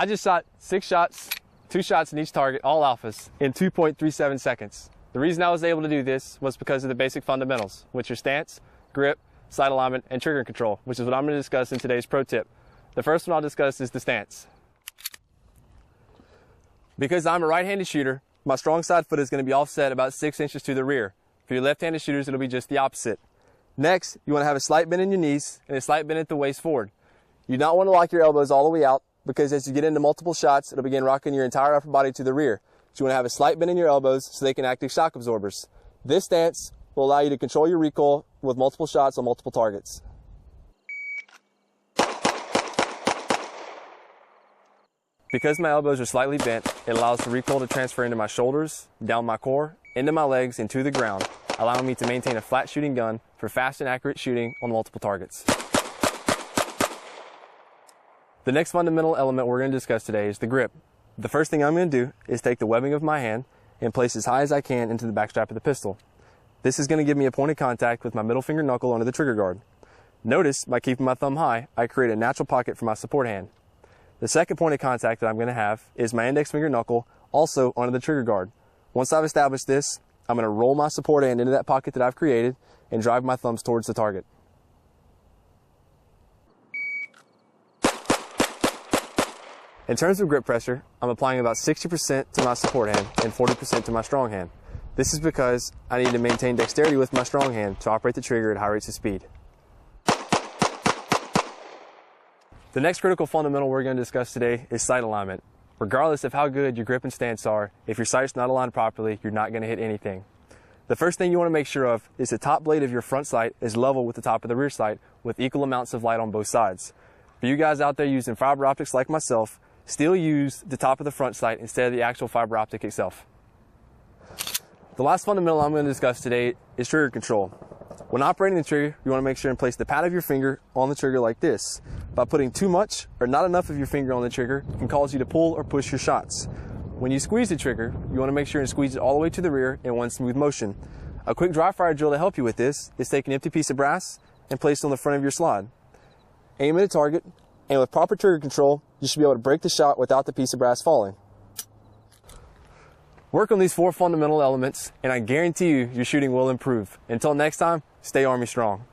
I just shot 6 shots, 2 shots in each target, all alphas, in 2.37 seconds. The reason I was able to do this was because of the basic fundamentals, which are stance, grip, sight alignment, and trigger control, which is what I'm going to discuss in today's pro tip. The first one I'll discuss is the stance. Because I'm a right-handed shooter, my strong side foot is going to be offset about 6 inches to the rear. For your left-handed shooters, it'll be just the opposite. Next, you want to have a slight bend in your knees and a slight bend at the waist forward. You do not want to lock your elbows all the way out, because as you get into multiple shots, it'll begin rocking your entire upper body to the rear. So you want to have a slight bend in your elbows so they can act as shock absorbers. This stance will allow you to control your recoil with multiple shots on multiple targets. Because my elbows are slightly bent, it allows the recoil to transfer into my shoulders, down my core, into my legs, and to the ground, allowing me to maintain a flat shooting gun for fast and accurate shooting on multiple targets. The next fundamental element we're going to discuss today is the grip. The first thing I'm going to do is take the webbing of my hand and place as high as I can into the backstrap of the pistol. This is going to give me a point of contact with my middle finger knuckle under the trigger guard. Notice, by keeping my thumb high, I create a natural pocket for my support hand. The second point of contact that I'm going to have is my index finger knuckle, also under the trigger guard. Once I've established this, I'm going to roll my support hand into that pocket that I've created and drive my thumbs towards the target. In terms of grip pressure, I'm applying about 60% to my support hand and 40% to my strong hand. This is because I need to maintain dexterity with my strong hand to operate the trigger at high rates of speed. The next critical fundamental we're going to discuss today is sight alignment. Regardless of how good your grip and stance are, if your sight's not aligned properly, you're not going to hit anything. The first thing you want to make sure of is the top blade of your front sight is level with the top of the rear sight with equal amounts of light on both sides. For you guys out there using fiber optics like myself, still use the top of the front sight instead of the actual fiber optic itself. The last fundamental I'm going to discuss today is trigger control. When operating the trigger, you want to make sure and place the pad of your finger on the trigger like this. By putting too much or not enough of your finger on the trigger can cause you to pull or push your shots. When you squeeze the trigger, you want to make sure and squeeze it all the way to the rear in one smooth motion. A quick dry fire drill to help you with this is take an empty piece of brass and place it on the front of your slide. Aim at a target, and with proper trigger control, you should be able to break the shot without the piece of brass falling. Work on these 4 fundamental elements, and I guarantee you your shooting will improve. Until next time, stay Army strong.